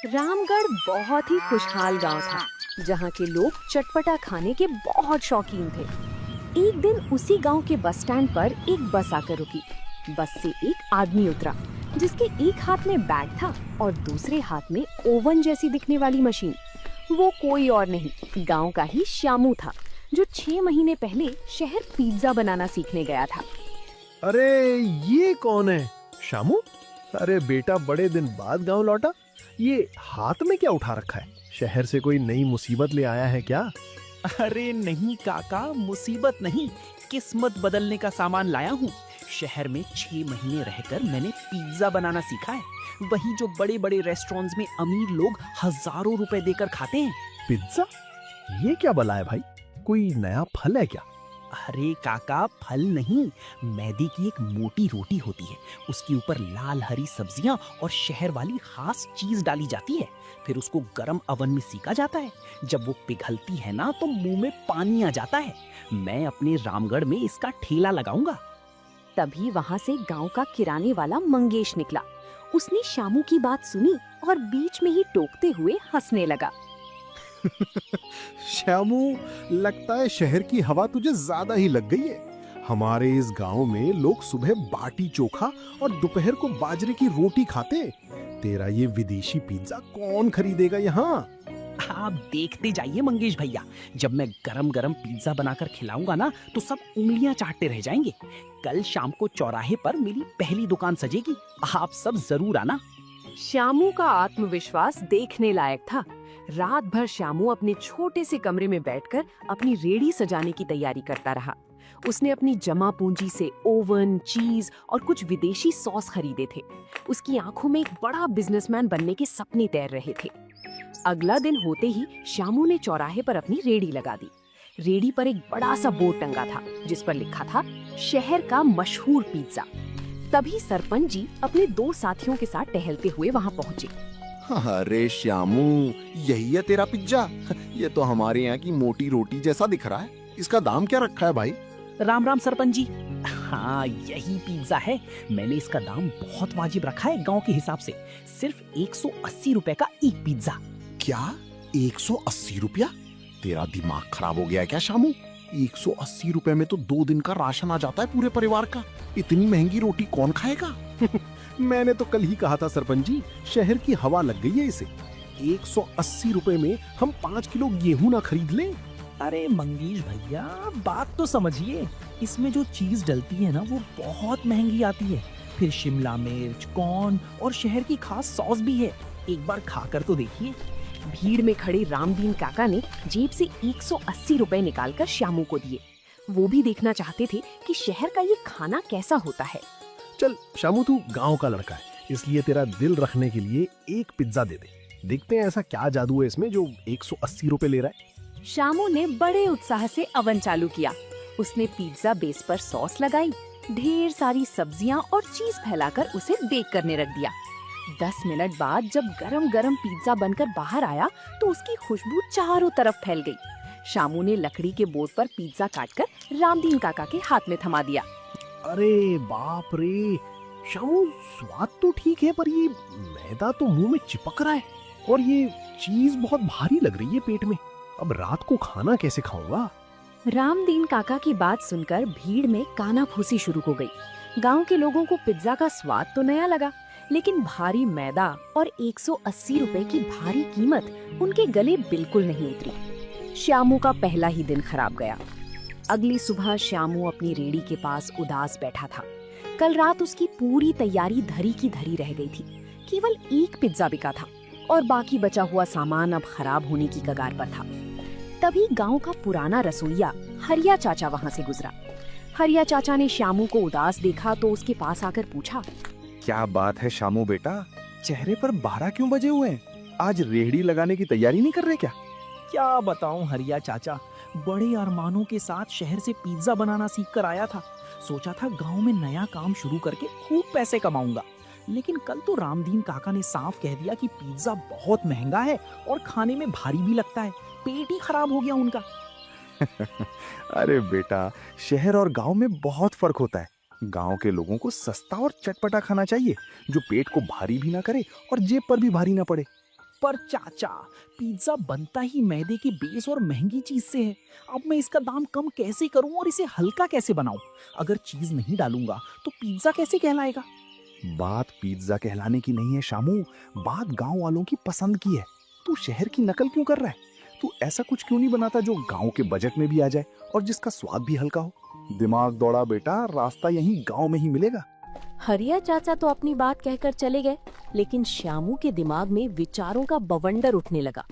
रामगढ़ बहुत ही खुशहाल गांव था, जहां के लोग चटपटा खाने के बहुत शौकीन थे। एक दिन उसी गांव के बस स्टैंड पर एक बस आकर रुकी। बस से एक आदमी उतरा, जिसके एक हाथ में बैग था और दूसरे हाथ में ओवन जैसी दिखने वाली मशीन। वो कोई और नहीं, गांव का ही श्यामू था, जो 6 महीने पहले शहर पिज्जा बनाना सीखने गया था। अरे ये कौन है? शामू? अरे बेटा, बड़े दिन बाद गांव लौटा। ये हाथ में क्या उठा रखा है? शहर से कोई नई मुसीबत ले आया है क्या? अरे नहीं काका, मुसीबत नहीं, किस्मत बदलने का सामान लाया हूँ। शहर में 6 महीने रहकर मैंने पिज्जा बनाना सीखा है। वही जो बड़े बड़े रेस्टोरेंट्स में अमीर लोग हजारों रुपए देकर खाते हैं। पिज्जा? ये क्या बला है भाई? कोई नया फल है क्या? अरे काका, फल नहीं, मैदे की एक मोटी रोटी होती है। उसके ऊपर लाल हरी सब्जियां और शहर वाली खास चीज डाली जाती है। फिर उसको गरम अवन में सीका जाता है। जब वो पिघलती है ना, तो मुंह में पानी आ जाता है। मैं अपने रामगढ़ में इसका ठेला लगाऊंगा। तभी वहाँ से गांव का किराने वाला मंगेश निकला। उसने शामू की बात सुनी और बीच में ही टोकते हुए हंसने लगा। श्यामू, लगता है शहर की हवा तुझे ज्यादा ही लग गई है। हमारे इस गांव में लोग सुबह बाटी चोखा और दोपहर को बाजरे की रोटी खाते। तेरा ये विदेशी पिज्जा कौन खरीदेगा यहाँ? आप देखते जाइए मंगेश भैया, जब मैं गरम गरम पिज्जा बनाकर खिलाऊंगा ना, तो सब उंगलियां चाटते रह जाएंगे। कल शाम को चौराहे पर मेरी पहली दुकान सजेगी। आप सब जरूर आना। श्यामू का आत्मविश्वास देखने लायक था। रात भर श्यामू अपने छोटे से कमरे में बैठकर अपनी रेड़ी सजाने की तैयारी करता रहा। उसने अपनी जमा पूंजी से ओवन, चीज और कुछ विदेशी सॉस खरीदे थे। उसकी आंखों में एक बड़ा बिजनेसमैन बनने के सपने तैर रहे थे। अगला दिन होते ही श्यामू ने चौराहे पर अपनी रेड़ी लगा दी। रेड़ी पर एक बड़ा सा बोर्ड टंगा था, जिस पर लिखा था, शहर का मशहूर पिज्जा। तभी सरपंच जी अपने 2 साथियों के साथ टहलते हुए वहाँ पहुँचे। अरे श्यामू, यही है तेरा पिज्जा? ये तो हमारे यहाँ की मोटी रोटी जैसा दिख रहा है। इसका दाम क्या रखा है भाई? राम राम सरपंच जी। हाँ, यही पिज्जा है। मैंने इसका दाम बहुत वाजिब रखा है गांव के हिसाब से। सिर्फ 180 रुपए का एक पिज्जा। क्या 180 रुपया? तेरा दिमाग खराब हो गया है क्या शामू? 180 रुपए में तो 2 दिन का राशन आ जाता है पूरे परिवार का। इतनी महंगी रोटी कौन खाएगा? मैंने तो कल ही कहा था सरपंच जी, शहर की हवा लग गई है इसे। 180 रुपए में हम 5 किलो गेहूं ना खरीद लें? अरे मंगेश भैया, बात तो समझिए। इसमें जो चीज डलती है ना, वो बहुत महंगी आती है। फिर शिमला मिर्च, कॉर्न और शहर की खास सॉस भी है। एक बार खाकर तो देखिए। भीड़ में खड़े रामदीन काका ने जेब से 180 रुपए निकालकर श्यामू को दिए। वो भी देखना चाहते थे कि शहर का ये खाना कैसा होता है। चल शामू, तू गांव का लड़का है, इसलिए तेरा दिल रखने के लिए एक पिज्जा दे दे। देखते हैं ऐसा क्या जादू है इसमें जो 180 रुपए ले रहा है। श्यामू ने बड़े उत्साह से अवन चालू किया। उसने पिज्जा बेस पर सॉस लगाई, ढेर सारी सब्जियां और चीज फैलाकर उसे बेक करने रख दिया। 10 मिनट बाद जब गरम गरम पिज्जा बनकर बाहर आया, तो उसकी खुशबू चारों तरफ फैल गई। श्यामू ने लकड़ी के बोर्ड पर पिज्जा काटकर रामदीन काका के हाथ में थमा दिया। अरे बाप रे शामू, स्वाद तो ठीक है, पर ये मैदा तो मुंह में चिपक रहा है और ये चीज बहुत भारी लग रही है पेट में। अब रात को खाना कैसे खाऊंगा? रामदीन काका की बात सुनकर भीड़ में कानाफूसी शुरू हो गई। गांव के लोगों को पिज्जा का स्वाद तो नया लगा, लेकिन भारी मैदा और 180 रुपए की भारी कीमत उनके गले बिल्कुल नहीं उतरी। श्यामू का पहला ही दिन खराब गया। अगली सुबह श्यामू अपनी रेड़ी के पास उदास बैठा था। कल रात उसकी पूरी तैयारी धरी की धरी रह गई थी। केवल एक पिज्जा बिका था और बाकी बचा हुआ सामान अब खराब होने की कगार पर था। तभी गांव का पुराना रसोइया हरिया चाचा वहां से गुजरा। हरिया चाचा ने श्यामू को उदास देखा तो उसके पास आकर पूछा, क्या बात है शामू बेटा, चेहरे पर 12 क्यों बजे हुए हैं? आज रेहड़ी लगाने की तैयारी नहीं कर रहे क्या? क्या बताऊं हरिया चाचा, बड़े अरमानों के साथ शहर से पिज्जा बनाना सीख कर आया था। सोचा था गांव में नया काम शुरू करके खूब पैसे कमाऊंगा। लेकिन कल तो रामदीन काका ने साफ कह दिया कि पिज्जा बहुत महंगा है और खाने में भारी भी लगता है। पेट ही खराब हो गया उनका। अरे बेटा, शहर और गांव में बहुत फर्क होता है। गांव के लोगों को सस्ता और चटपटा खाना चाहिए, जो पेट को भारी भी ना करे और जेब पर भी भारी ना पड़े। पर चाचा, पिज्जा बनता ही मैदे के बेस और महंगी चीज से है। अब मैं इसका दाम कम कैसे करूं और इसे हल्का कैसे बनाऊं? अगर चीज नहीं डालूंगा तो पिज्जा कैसे कहलाएगा? बात पिज्जा कहलाने की नहीं है शामू, बात गांव वालों की पसंद की है। तू शहर की नकल क्यों कर रहा है? तू ऐसा कुछ क्यों नहीं बनाता जो गांव के बजट में भी आ जाए और जिसका स्वाद भी हल्का हो? दिमाग दौड़ा बेटा, रास्ता यहीं गांव में ही मिलेगा। हरिया चाचा तो अपनी बात कहकर चले गए, लेकिन श्यामू के दिमाग में विचारों का बवंडर उठने लगा।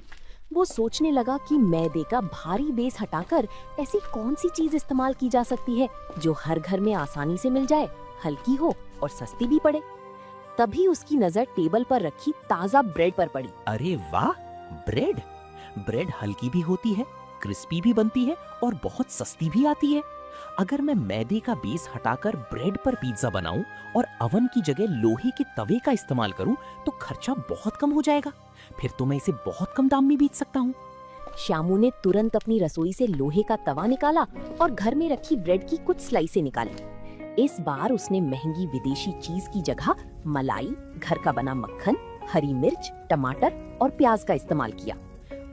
वो सोचने लगा कि मैदे का भारी बेस हटाकर ऐसी कौन सी चीज इस्तेमाल की जा सकती है जो हर घर में आसानी से मिल जाए, हल्की हो और सस्ती भी पड़े। तभी उसकी नजर टेबल पर रखी ताजा ब्रेड पर पड़ी। अरे वाह, ब्रेड! ब्रेड हल्की भी होती है, क्रिस्पी भी बनती है और बहुत सस्ती भी आती है। अगर मैं मैदे का बेस हटाकर ब्रेड पर पिज्जा बनाऊं और अवन की जगह लोहे के तवे का इस्तेमाल करूं तो खर्चा बहुत कम हो जाएगा। फिर तो मैं इसे बहुत कम दाम में बेच सकता हूं। श्यामू ने तुरंत अपनी रसोई से लोहे का तवा निकाला और घर में रखी ब्रेड की कुछ स्लाइसें निकाली। इस बार उसने महंगी विदेशी चीज की जगह मलाई, घर का बना मक्खन, हरी मिर्च, टमाटर और प्याज का इस्तेमाल किया।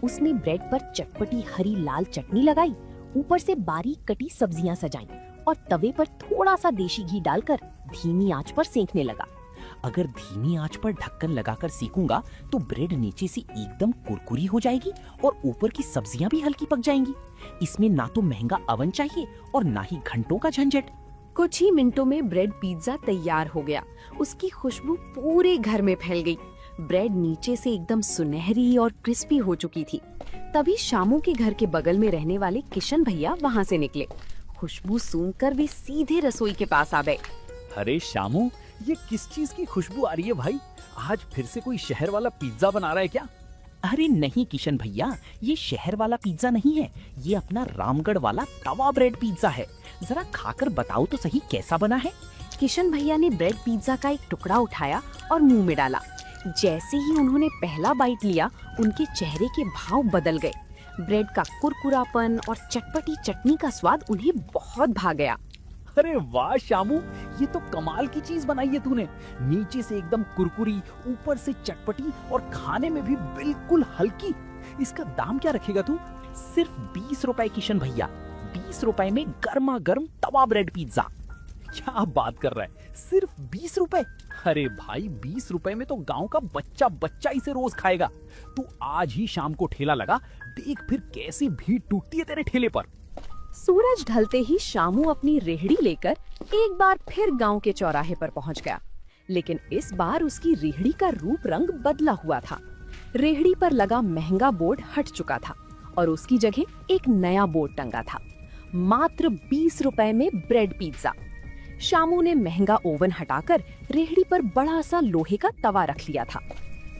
उसने ब्रेड पर चटपटी हरी लाल चटनी लगाई, ऊपर से बारीक कटी सब्जियां सजाईं और तवे पर थोड़ा सा देशी घी डालकर धीमी आंच पर सेंकने लगा। अगर धीमी आंच पर ढक्कन लगाकर सेकूंगा तो ब्रेड नीचे से एकदम कुरकुरी हो जाएगी और ऊपर की सब्जियां भी हल्की पक जाएंगी। इसमें ना तो महंगा अवन चाहिए और ना ही घंटों का झंझट। कुछ ही मिनटों में ब्रेड पिज्जा तैयार हो गया। उसकी खुशबू पूरे घर में फैल गई। ब्रेड नीचे से एकदम सुनहरी और क्रिस्पी हो चुकी थी। तभी शामू के घर के बगल में रहने वाले किशन भैया वहाँ से निकले। खुशबू सूंघकर वे सीधे रसोई के पास आ गए। अरे शामू, ये किस चीज की खुशबू आ रही है भाई? आज फिर से कोई शहर वाला पिज्जा बना रहा है क्या? अरे नहीं किशन भैया, ये शहर वाला पिज्जा नहीं है, ये अपना रामगढ़ वाला तवा ब्रेड पिज्जा है। जरा खाकर बताओ तो सही कैसा बना है। किशन भैया ने ब्रेड पिज्जा का एक टुकड़ा उठाया और मुंह में डाला। जैसे ही उन्होंने पहला बाइट लिया, उनके चेहरे के भाव बदल गए। ब्रेड का कुरकुरापन और चटपटी चटनी का स्वाद उन्हें बहुत भा गया। अरे वाह शामू, ये तो कमाल की चीज बनाई है तूने। नीचे से एकदम कुरकुरी, ऊपर से चटपटी और खाने में भी बिल्कुल हल्की। इसका दाम क्या रखेगा तू? सिर्फ 20 रुपए किशन भैया। 20 रुपए में गर्मा गर्म तवा ब्रेड पिज्जा। क्या बात कर रहा है, सिर्फ 20 रुपए? अरे भाई, 20 रुपए में तो गांव का बच्चा बच्चा इसे रोज खाएगा। तू आज ही शाम को ठेला लगा, देख फिर कैसी भीड़ टूटती है तेरे ठेले पर। सूरज ढलते ही शामू अपनी रेहड़ी लेकर एक बार फिर गांव के चौराहे पर पहुंच गया। लेकिन इस बार उसकी रेहड़ी का रूप रंग बदला हुआ था। रेहड़ी पर लगा महंगा बोर्ड हट चुका था और उसकी जगह एक नया बोर्ड टंगा था। मात्र 20 रुपए में ब्रेड पिज्जा। शामू ने महंगा ओवन हटाकर रेहड़ी पर बड़ा सा लोहे का तवा रख लिया था।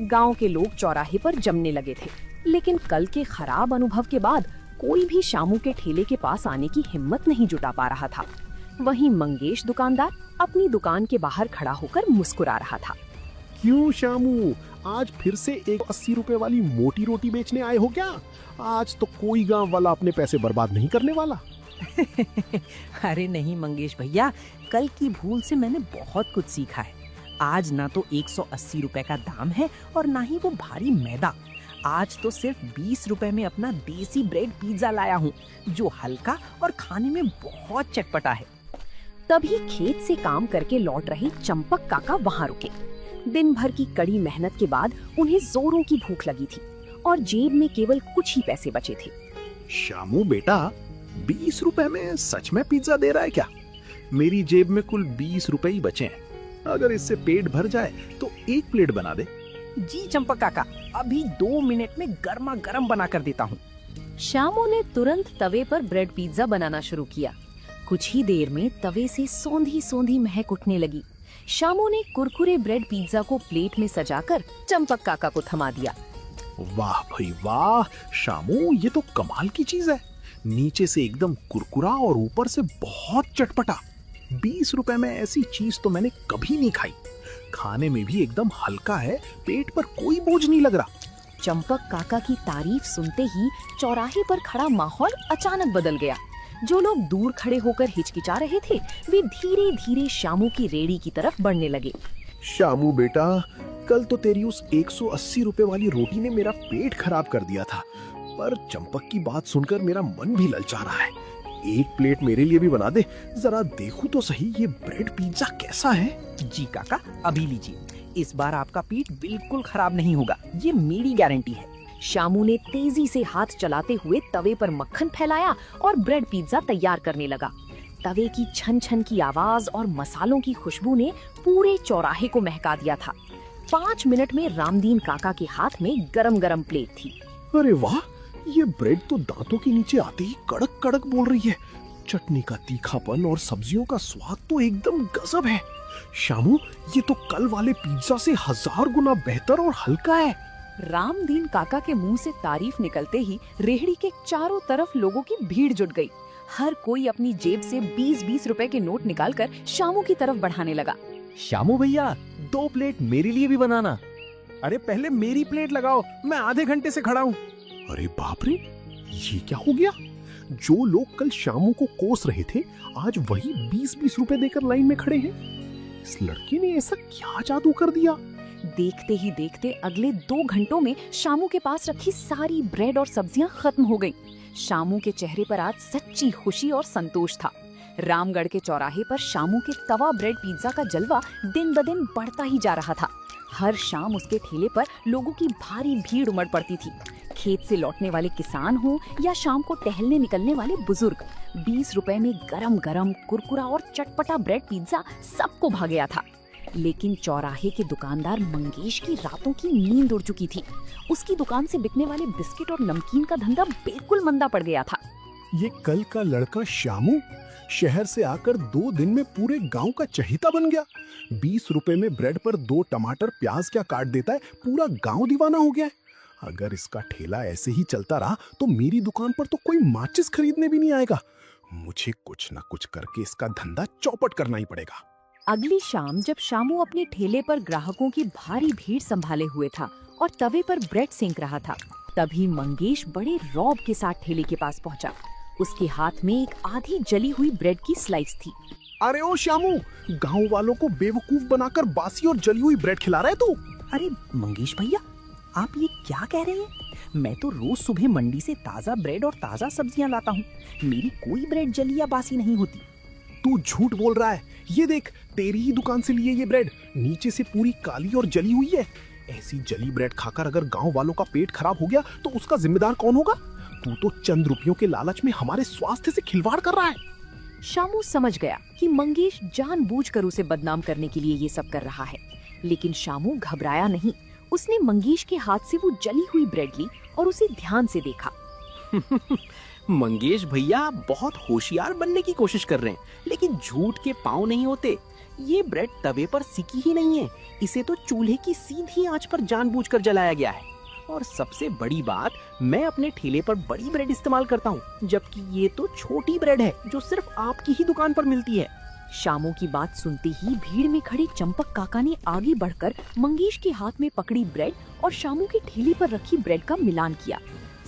गांव के लोग चौराहे पर जमने लगे थे, लेकिन कल के खराब अनुभव के बाद कोई भी शामू के ठेले के पास आने की हिम्मत नहीं जुटा पा रहा था। वहीं मंगेश दुकानदार अपनी दुकान के बाहर खड़ा होकर मुस्कुरा रहा था। क्यों शामू, आज फिर से 180 रुपए वाली मोटी रोटी बेचने आए हो क्या? आज तो कोई गांव वाला अपने पैसे बर्बाद नहीं करने वाला। अरे नहीं मंगेश भैया, कल की भूल से मैंने बहुत कुछ सीखा है। आज ना तो 180 रुपए का दाम है और ना ही वो भारी मैदा। आज तो सिर्फ 20 रुपए में अपना देसी ब्रेड पिज्जा लाया हूँ, जो हल्का और खाने में बहुत चटपटा है। तभी खेत से काम करके लौट रहे चंपक काका वहाँ रुके। दिन भर की कड़ी मेहनत के बाद उन्हें जोरों की भूख लगी थी और जेब में केवल कुछ ही पैसे बचे थे। शामू बेटा, 20 रुपए में सच में पिज्जा दे रहा है क्या? मेरी जेब में कुल 20 रुपए ही बचे हैं। अगर इससे पेट भर जाए तो एक प्लेट बना दे। जी चंपक काका, अभी 2 मिनट में गर्मा गर्म बना कर देता हूँ। शामू ने तुरंत तवे पर ब्रेड पिज्जा बनाना शुरू किया। कुछ ही देर में तवे से सौंधी सौंधी महक उठने लगी। शामू ने कुरकुरे ब्रेड पिज्जा को प्लेट में सजाकर चंपक काका को थमा दिया। वाह भाई वाह शामू, ये तो कमाल की चीज है। नीचे से एकदम कुरकुरा और ऊपर से बहुत चटपटा। 20 रुपए में ऐसी चीज तो मैंने कभी नहीं खाई। खाने में भी एकदम हल्का है, पेट पर कोई बोझ नहीं लग रहा। चंपक काका की तारीफ सुनते ही चौराहे पर खड़ा माहौल अचानक बदल गया। जो लोग दूर खड़े होकर हिचकिचा रहे थे, वे धीरे धीरे शामू की रेड़ी की तरफ बढ़ने लगे। शामू बेटा, कल तो तेरी उस 180 रुपए वाली रोटी ने मेरा पेट खराब कर दिया था, पर चंपक की बात सुनकर मेरा मन भी ललचा रहा है। एक प्लेट मेरे लिए भी बना दे, जरा देखूं तो सही ये ब्रेड पिज्जा कैसा है। जी काका, अभी लीजिए। इस बार आपका पेट बिल्कुल खराब नहीं होगा, ये मेरी गारंटी है। शामू ने तेजी से हाथ चलाते हुए तवे पर मक्खन फैलाया और ब्रेड पिज्जा तैयार करने लगा। तवे की छन छन की आवाज और मसालों की खुशबू ने पूरे चौराहे को महका दिया था। 5 मिनट में रामदीन काका के हाथ में गरम गरम प्लेट थी। अरे वाह, ये ब्रेड तो दांतों के नीचे आते ही कड़क कड़क बोल रही है। चटनी का तीखापन और सब्जियों का स्वाद तो एकदम गजब है। शामू, ये तो कल वाले पिज्जा से 1000 गुना बेहतर और हल्का है। रामदीन काका के मुंह से तारीफ निकलते ही रेहड़ी के चारों तरफ लोगों की भीड़ जुट गई। हर कोई अपनी जेब से 20-20 रुपए के नोट निकालकर शामू की तरफ बढ़ाने लगा। शामू भैया, 2 प्लेट मेरे लिए भी बनाना। अरे पहले मेरी प्लेट लगाओ, मैं आधे घंटे से खड़ा हूँ। अरे बाप रे, ये क्या हो गया? जो लोग कल शामू को कोस रहे थे, आज वही 20-20 रुपए देकर लाइन में खड़े हैं। इस लड़के ने ऐसा क्या जादू कर दिया? देखते ही देखते अगले 2 घंटों में शामू के पास रखी सारी ब्रेड और सब्जियां खत्म हो गईं। शामू के चेहरे पर आज सच्ची खुशी और संतोष था। रामगढ़ के चौराहे पर शामू के तवा ब्रेड पिज्जा का जलवा दिन ब दिन बढ़ता ही जा रहा था। हर शाम उसके ठेले पर लोगों की भारी भीड़ उमड़ पड़ती थी। खेत से लौटने वाले किसान हो या शाम को टहलने निकलने वाले बुजुर्ग, 20 रुपए में गरम गरम कुरकुरा और चटपटा ब्रेड पिज्जा सबको भा गया था। लेकिन चौराहे के दुकानदार मंगेश की रातों की नींद उड़ चुकी थी। उसकी दुकान से बिकने वाले बिस्किट और नमकीन का धंधा बिल्कुल मंदा पड़ गया था। ये कल का लड़का शामू शहर से आकर 2 दिन में पूरे गांव का चहेता बन गया। 20 रुपए में ब्रेड पर 2 टमाटर प्याज क्या काट देता है, पूरा गांव दीवाना हो गया है। अगर इसका ठेला ऐसे ही चलता रहा तो मेरी दुकान पर तो कोई माचिस खरीदने भी नहीं आएगा। मुझे कुछ ना कुछ करके इसका धंधा चौपट करना ही पड़ेगा। अगली शाम जब शामू अपने ठेले पर ग्राहकों की भारी भीड़ संभाले हुए था और तवे पर ब्रेड सेंक रहा था, तभी मंगेश बड़े रौब के साथ ठेले के पास पहुंचा। उसके हाथ में एक आधी जली हुई ब्रेड की स्लाइस थी। अरे ओ शामू, गांव वालों को बेवकूफ बनाकर बासी और जली हुई ब्रेड खिला रहा है तू? अरे मंगेश भैया, आप ये क्या कह रहे हैं? मैं तो रोज सुबह मंडी से ताजा ब्रेड और ताजा सब्जियां लाता हूँ। मेरी कोई ब्रेड जली या बासी नहीं होती। तू झूठ बोल रहा है। ये देख, तेरी ही दुकान से लिए ये ब्रेड नीचे से पूरी काली और जली हुई है। ऐसी जली ब्रेड खाकर अगर गांव वालों का पेट खराब हो गया तो उसका जिम्मेदार कौन होगा? तू तो चंद रुपयों के लालच में हमारे स्वास्थ्य से खिलवाड़ कर रहा है। शामू समझ गया कि मंगेश जानबूझकर उसे बदनाम करने के लिए ये सब कर रहा है। लेकिन शामू घबराया नहीं। उसने मंगेश के हाथ से वो जली हुई ब्रेड ली और उसे ध्यान से देखा। मंगेश भैया बहुत होशियार बनने की कोशिश कर रहे हैं, लेकिन झूठ के पाँव नहीं होते। ये ब्रेड तवे पर सिकी ही नहीं है, इसे तो चूल्हे की सीधी आंच पर जानबूझकर जलाया गया है। और सबसे बड़ी बात, मैं अपने ठेले पर बड़ी ब्रेड इस्तेमाल करता हूँ, जबकि ये तो छोटी ब्रेड है जो सिर्फ आपकी ही दुकान पर मिलती है। शामू की बात सुनते ही भीड़ में खड़े चंपक काका ने आगे बढ़कर मंगेश के हाथ में पकड़ी ब्रेड और शामू के ठेले पर रखी ब्रेड का मिलान किया।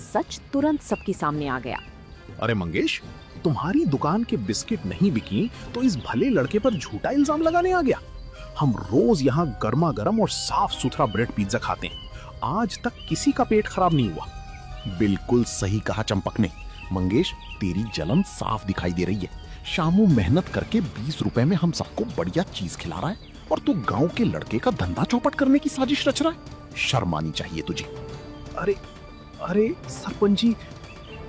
सच तुरंत सबके सामने आ गया। अरे मंगेश, तुम्हारी दुकान के बिस्किट नहीं बिकी तो इस भले लड़के पर झूठा इल्जाम लगाने आ गया। हम रोज यहाँ गर्मा गर्म और साफ सुथरा ब्रेड पिज्जा खाते हैं, आज तक किसी का पेट खराब नहीं हुआ। बिल्कुल सही कहा चंपक ने। मंगेश, तेरी जलन साफ दिखाई दे रही है। शामू मेहनत करके 20 रुपए में हम सबको बढ़िया चीज खिला रहा है और तू गांव के लड़के का धंधा चौपट करने की साजिश रच रहा है। शर्म आनी चाहिए तुझे। अरे अरे सरपंच जी,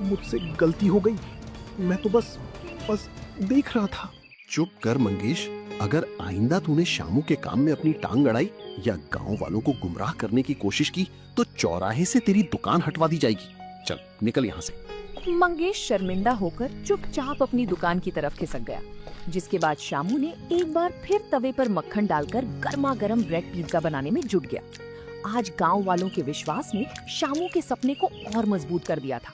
मुझसे गलती हो गई। मैं तो बस देख रहा था। चुप कर मंगेश, अगर आइंदा तूने शामू के काम में अपनी टांग अड़ाई या गांव वालों को गुमराह करने की कोशिश की तो चौराहे से तेरी दुकान हटवा दी जाएगी। चल निकल यहाँ से। मंगेश शर्मिंदा होकर चुपचाप अपनी दुकान की तरफ खिसक गया। जिसके बाद शामू ने एक बार फिर तवे पर मक्खन डालकर गर्मा गर्म ब्रेड पिज्जा बनाने में जुट गया। आज गांव वालों के विश्वास ने शामू के सपने को और मजबूत कर दिया था।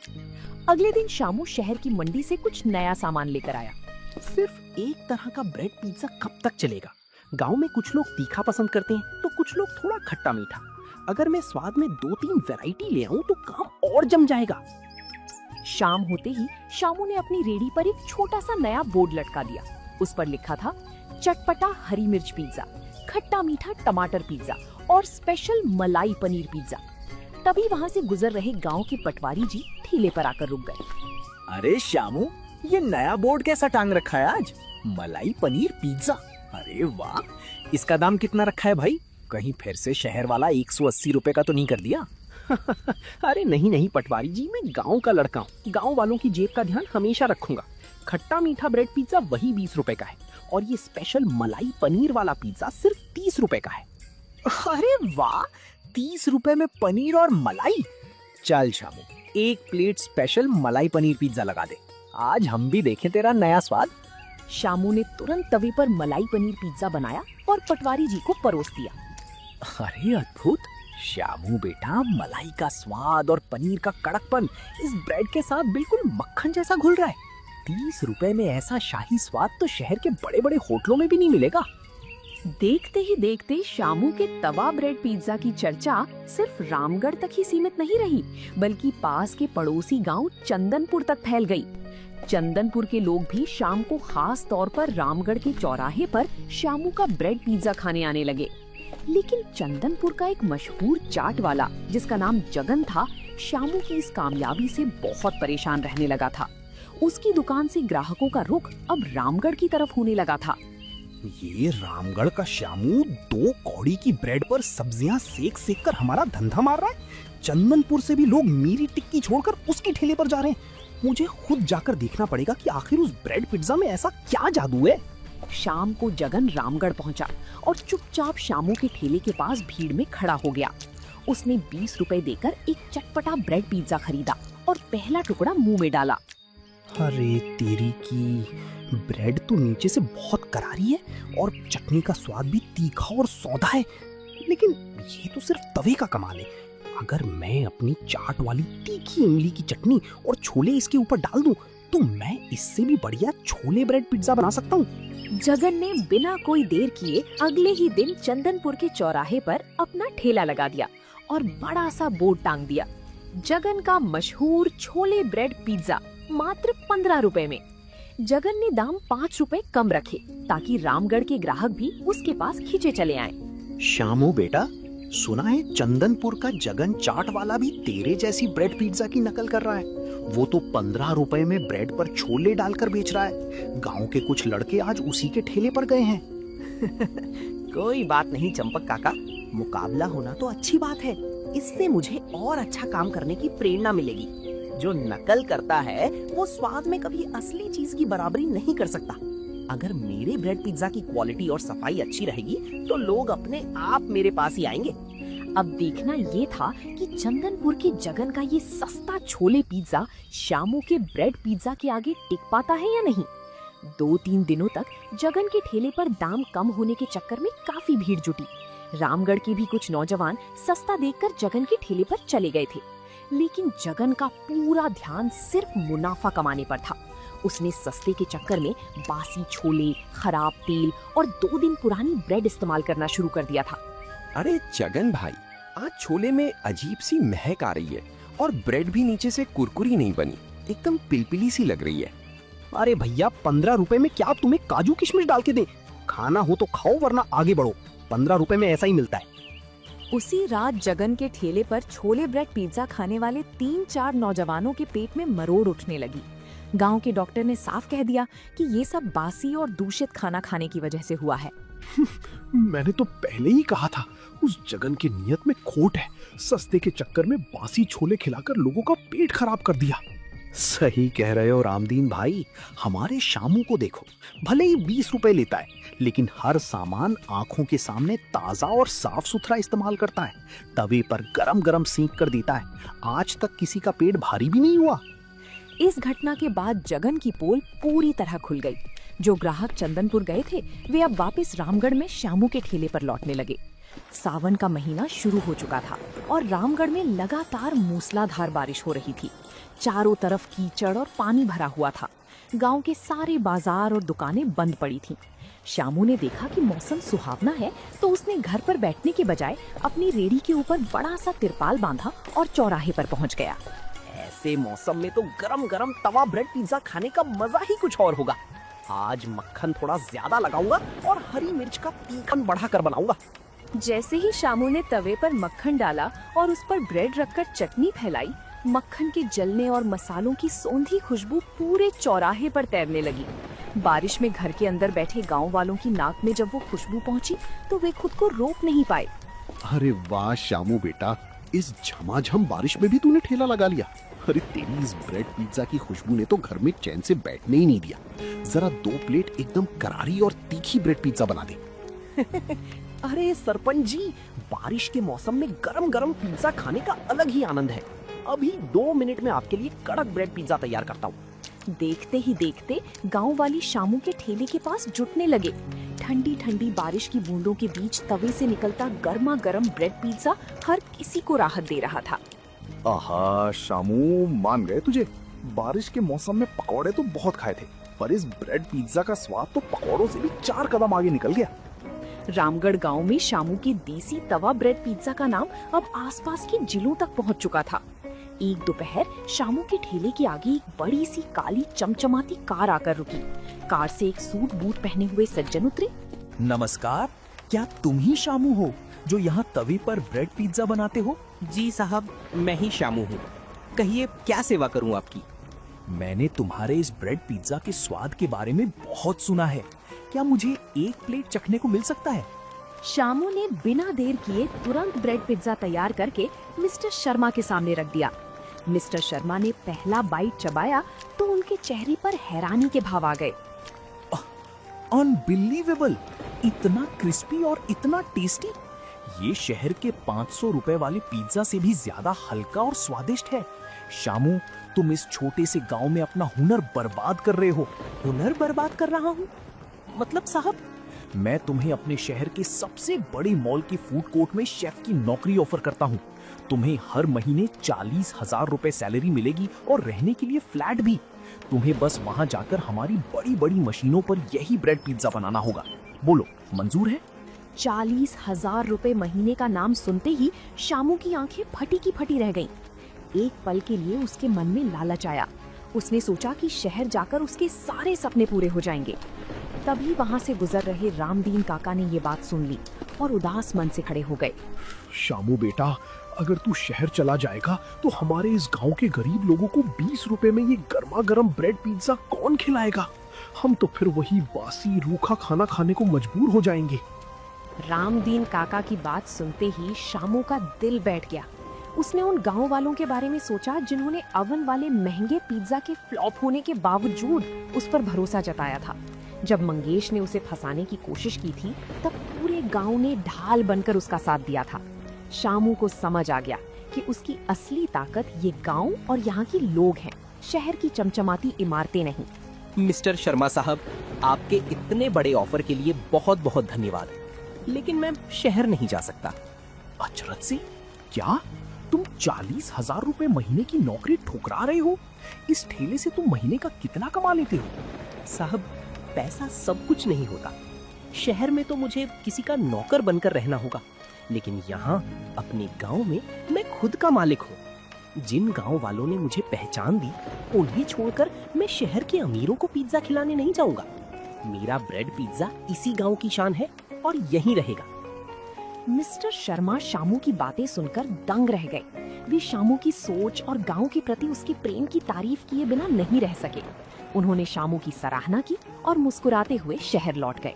अगले दिन शामू शहर की मंडी से कुछ नया सामान लेकर आया। सिर्फ एक तरह का ब्रेड पिज्जा कब तक चलेगा? गांव में कुछ लोग तीखा पसंद करते हैं तो कुछ लोग थोड़ा खट्टा मीठा। अगर मैं स्वाद में 2-3 वैरायटी ले आऊं तो काम और जम जाएगा। शाम होते ही शामू ने अपनी रेडी पर एक छोटा सा नया बोर्ड लटका दिया। उस पर लिखा था चटपटा हरी मिर्च पिज्जा, खट्टा मीठा टमाटर पिज्जा और स्पेशल मलाई पनीर पिज्जा। तभी वहाँ से गुजर रहे गांव के पटवारी जी ठेले पर आकर रुक गए। अरे श्यामू, ये नया बोर्ड कैसा टांग रखा है आज? मलाई पनीर पिज्जा, अरे वाह। इसका दाम कितना रखा है भाई? कहीं फिर से शहर वाला 180 रुपए का तो नहीं कर दिया? अरे नहीं नहीं पटवारी जी, मैं गांव का लड़का हूँ, गांव वालों की जेब का ध्यान हमेशा रखूंगा। खट्टा मीठा ब्रेड पिज्जा वही 20 रुपए का है और ये स्पेशल मलाई पनीर वाला पिज्जा सिर्फ 30 रुपए का है। अरे वाह, 30 रुपए में पनीर और मलाई। चल शामू, 1 प्लेट स्पेशल मलाई पनीर पिज्जा लगा दे, आज हम भी देखें तेरा नया स्वाद। शामू ने तुरंत तवे पर मलाई पनीर पिज्जा बनाया और पटवारी जी को परोस दिया। अरे अद्भुत श्यामू बेटा, मलाई का स्वाद और पनीर का कड़कपन इस ब्रेड के साथ बिल्कुल मक्खन जैसा घुल रहा है। 30 रुपए में ऐसा शाही स्वाद तो शहर के बड़े बड़े होटलों में भी नहीं मिलेगा। देखते ही देखते शामू के तवा ब्रेड पिज्जा की चर्चा सिर्फ रामगढ़ तक ही सीमित नहीं रही, बल्कि पास के पड़ोसी गांव चंदनपुर तक फैल गई। चंदनपुर के लोग भी शाम को खास तौर पर रामगढ़ के चौराहे पर शामू का ब्रेड पिज्जा खाने आने लगे। लेकिन चंदनपुर का एक मशहूर चाट वाला जिसका नाम जगन था, शामू की इस कामयाबी से बहुत परेशान रहने लगा था। उसकी दुकान से ग्राहकों का रुख अब रामगढ़ की तरफ होने लगा था। ये रामगढ़ का श्यामू 2 कौड़ी की ब्रेड पर सब्जियां सेक सेक कर हमारा धंधा मार रहा है। चंदनपुर से भी लोग मेरी टिक्की छोड़कर उसके ठेले पर जा रहे हैं। मुझे खुद जाकर देखना पड़ेगा कि आखिर उस ब्रेड पिज्जा में ऐसा क्या जादू है। शाम को जगन रामगढ़ पहुंचा और चुपचाप शामू के ठेले के पास भीड़ में खड़ा हो गया। उसने 20 रुपए देकर एक चटपटा ब्रेड पिज्जा खरीदा और पहला टुकड़ा मुंह में डाला। अरे तेरी की, ब्रेड तो नीचे से बहुत करारी है और चटनी का स्वाद भी तीखा और सौंधा है। लेकिन ये तो सिर्फ तवे का कमाल है। अगर मैं अपनी चाट वाली तीखी इमली की चटनी और छोले इसके ऊपर डाल दूं, तो मैं इससे भी बढ़िया छोले ब्रेड पिज्जा बना सकता हूँ। जगन ने बिना कोई देर किए अगले ही दिन चंदनपुर के चौराहे पर अपना ठेला लगा दिया और बड़ा सा बोर्ड टांग दिया, जगन का मशहूर छोले ब्रेड पिज्जा, मात्र 15 रुपए में। जगन ने दाम 5 रुपए कम रखे ताकि रामगढ़ के ग्राहक भी उसके पास खींचे चले आएं। श्यामू बेटा, सुना है चंदनपुर का जगन चाट वाला भी तेरे जैसी ब्रेड पिज्जा की नकल कर रहा है। वो तो 15 रुपए में ब्रेड पर छोले डालकर बेच रहा है। गांव के कुछ लड़के आज उसी के ठेले पर गए हैं। कोई बात नहीं चंपक काका, मुकाबला होना तो अच्छी बात है। इससे मुझे और अच्छा काम करने की प्रेरणा मिलेगी। जो नकल करता है वो स्वाद में कभी असली चीज की बराबरी नहीं कर सकता। अगर मेरे ब्रेड पिज्जा की क्वालिटी और सफाई अच्छी रहेगी तो लोग अपने आप मेरे पास ही आएंगे। अब देखना ये था कि चंदनपुर के जगन का ये सस्ता छोले पिज्जा शामू के ब्रेड पिज्जा के आगे टिक पाता है या नहीं। 2-3 दिनों तक जगन के ठेले पर दाम कम होने के चक्कर में काफी भीड़ जुटी। रामगढ़ के भी कुछ नौजवान सस्ता देखकर जगन के ठेले पर चले गए थे, लेकिन जगन का पूरा ध्यान सिर्फ मुनाफा कमाने पर था। उसने सस्ते के चक्कर में बासी छोले, खराब तेल और 2 दिन पुरानी ब्रेड इस्तेमाल करना शुरू कर दिया था। अरे जगन भाई, आज छोले में अजीब सी महक आ रही है और ब्रेड भी नीचे से कुरकुरी नहीं बनी, एकदम पिलपिली सी लग रही है। अरे भैया, 15 रुपए में क्या तुम्हें काजू किशमिश डाल के दें? खाना हो तो खाओ वरना आगे बढ़ो। 15 रुपए में ऐसा ही मिलता है। उसी रात जगन के ठेले पर छोले ब्रेड पिज्जा खाने वाले 3-4 नौजवानों के पेट में मरोड़ उठने लगी। गांव के डॉक्टर ने साफ कह दिया कि ये सब बासी और दूषित खाना खाने की वजह से हुआ है। मैंने तो पहले ही कहा था, उस जगन की नीयत में खोट है। सस्ते के चक्कर में बासी छोले खिलाकर लोगों का पेट खराब कर दिया। सही कह रहे हो रामदीन भाई। हमारे शामू को देखो, भले ही 20 रुपए लेता है, लेकिन हर सामान आंखों के सामने ताजा और साफ सुथरा इस्तेमाल करता है। तवे पर गरम गरम सेंक कर देता है। आज तक किसी का पेट भारी भी नहीं हुआ। इस घटना के बाद जगन की पोल पूरी तरह खुल गई। जो ग्राहक चंदनपुर गए थे वे अब वापस रामगढ़ में शामू के ठेले पर लौटने लगे। सावन का महीना शुरू हो चुका था और रामगढ़ में लगातार मूसलाधार बारिश हो रही थी। चारों तरफ कीचड़ और पानी भरा हुआ था। गांव के सारे बाजार और दुकानें बंद पड़ी थीं। शामू ने देखा कि मौसम सुहावना है तो उसने घर पर बैठने के बजाय अपनी रेड़ी के ऊपर बड़ा सा तिरपाल बांधा और चौराहे पर पहुंच गया। ऐसे मौसम में तो गरम गरम तवा ब्रेड पिज्जा खाने का मजा ही कुछ और होगा। आज मक्खन थोड़ा ज्यादा लगाऊंगा और हरी मिर्च का तीखन बढ़ाकर बनाऊंगा। जैसे ही शामू ने तवे पर मक्खन डाला और उस पर ब्रेड रखकर चटनी फैलाई, मक्खन के जलने और मसालों की सौंधी खुशबू पूरे चौराहे पर तैरने लगी। बारिश में घर के अंदर बैठे गांव वालों की नाक में जब वो खुशबू पहुंची तो वे खुद को रोक नहीं पाए। अरे वाह शामू बेटा, इस झमाझम बारिश में भी तूने ठेला लगा लिया। अरे तेरी इस ब्रेड पिज्जा की खुशबू ने तो घर में चैन से बैठने ही नहीं दिया। जरा 2 प्लेट एकदम करारी और तीखी ब्रेड पिज्जा बना दे। अरे सरपंच जी, बारिश के मौसम में गरम गरम पिज्जा खाने का अलग ही आनंद है। अभी 2 मिनट में आपके लिए कड़क ब्रेड पिज्जा तैयार करता हूँ। देखते ही देखते गांव वाली शामू के ठेले के पास जुटने लगे। ठंडी ठंडी बारिश की बूंदों के बीच तवे से निकलता गर्मा गर्म ब्रेड पिज्जा हर किसी को राहत दे रहा था। आहा शामू, मान गए तुझे। बारिश के मौसम में पकौड़े तो बहुत खाए थे, पर इस ब्रेड पिज्जा का स्वाद तो पकौड़ों से भी 4 कदम आगे निकल गया। रामगढ़ गांव में शामू के देसी तवा ब्रेड पिज्जा का नाम अब आसपास के जिलों तक पहुंच चुका था। एक दोपहर शामू के ठेले के आगे एक बड़ी सी काली चमचमाती कार आकर रुकी। कार से एक सूट बूट पहने हुए सज्जन उतरे। नमस्कार, क्या तुम ही शामू हो जो यहाँ तवे पर ब्रेड पिज्जा बनाते हो? जी साहब, मैं ही शामू हूँ। कहिए क्या सेवा करूँ आपकी? मैंने तुम्हारे इस ब्रेड पिज्जा के स्वाद के बारे में बहुत सुना है। क्या मुझे 1 प्लेट चखने को मिल सकता है? शामू ने बिना देर किए तुरंत ब्रेड पिज्जा तैयार करके मिस्टर शर्मा के सामने रख दिया। मिस्टर शर्मा ने पहला बाइट चबाया तो उनके चेहरे पर हैरानी के भाव आ गए। अनबिलीवेबल, इतना क्रिस्पी और इतना टेस्टी। ये शहर के 500 रुपए वाले पिज्जा से भी ज्यादा हल्का और स्वादिष्ट है। शामू, तुम इस छोटे से गांव में अपना हुनर बर्बाद कर रहे हो। हुनर बर्बाद कर रहा हूँ? मतलब साहब? मैं तुम्हें अपने शहर के सबसे बड़े मॉल के फूड कोर्ट में शेफ की नौकरी ऑफर करता हूँ। तुम्हें हर महीने 40,000 रुपए सैलरी मिलेगी और रहने के लिए फ्लैट भी। तुम्हें बस वहाँ जाकर हमारी बड़ी बड़ी मशीनों पर यही ब्रेड पिज्जा बनाना होगा। बोलो, मंजूर है? 40,000 रुपए महीने का नाम सुनते ही शामू की आंखें फटी की फटी रह गईं। एक पल के लिए उसके मन में लालच आया। उसने सोचा कि शहर जाकर उसके सारे सपने पूरे हो जाएंगे। तभी वहाँ से गुजर रहे रामदीन काका ने ये बात सुन ली और उदास मन से खड़े हो गए। शामू बेटा, अगर तू शहर चला जाएगा तो हमारे इस गांव के गरीब लोगों को 20 रुपए में ये गर्मा गर्म ब्रेड पिज्जा कौन खिलाएगा? हम तो फिर वही बासी रूखा खाना खाने को मजबूर हो जाएंगे। रामदीन काका की बात सुनते ही शामू का दिल बैठ गया। उसने उन गांव वालों के बारे में सोचा जिन्होंने अवन वाले महंगे पिज्जा के फ्लॉप होने के बावजूद उस पर भरोसा जताया था। जब मंगेश ने उसे फंसाने की कोशिश की थी तब पूरे गांव ने ढाल बनकर उसका साथ दिया था। शामू को समझ आ गया कि उसकी असली ताकत ये गांव और यहाँ के लोग हैं, शहर की चमचमाती इमारतें नहीं। मिस्टर शर्मा साहब, आपके इतने बड़े ऑफर के लिए बहुत बहुत धन्यवाद, लेकिन मैं शहर नहीं जा सकता। अचरज से, क्या तुम 40,000 रुपए महीने की नौकरी ठुकरा रहे हो? इस ठेले से तुम महीने का कितना कमा लेते हो? साहब, पैसा सब कुछ नहीं होता। शहर में तो मुझे किसी का नौकर बनकर रहना होगा, लेकिन यहाँ अपने गांव में मैं खुद का मालिक हूँ। जिन गांव वालों ने मुझे पहचान दी, उन्हें छोड़कर मैं शहर के अमीरों को पिज्जा खिलाने नहीं जाऊंगा। मेरा ब्रेड पिज्जा इसी गांव की शान है और यहीं रहेगा। मिस्टर शर्मा शामू की बातें सुनकर दंग रह गए। वे शामू की सोच और गांव के प्रति उसके प्रेम की तारीफ किए बिना नहीं रह सके। उन्होंने शामू की सराहना की और मुस्कुराते हुए शहर लौट गए।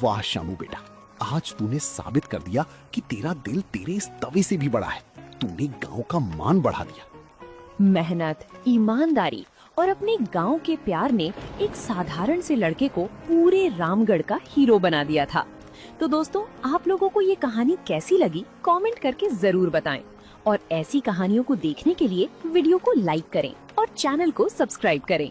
वाह शामू बेटा, आज तूने साबित कर दिया कि तेरा दिल तेरे इस तवे से भी बड़ा है। तूने गांव का मान बढ़ा दिया। मेहनत, ईमानदारी और अपने गांव के प्यार ने एक साधारण से लड़के को पूरे रामगढ़ का हीरो बना दिया था। तो दोस्तों, आप लोगों को ये कहानी कैसी लगी कमेंट करके जरूर बताएं और ऐसी कहानियों को देखने के लिए वीडियो को लाइक करें और चैनल को सब्सक्राइब करें।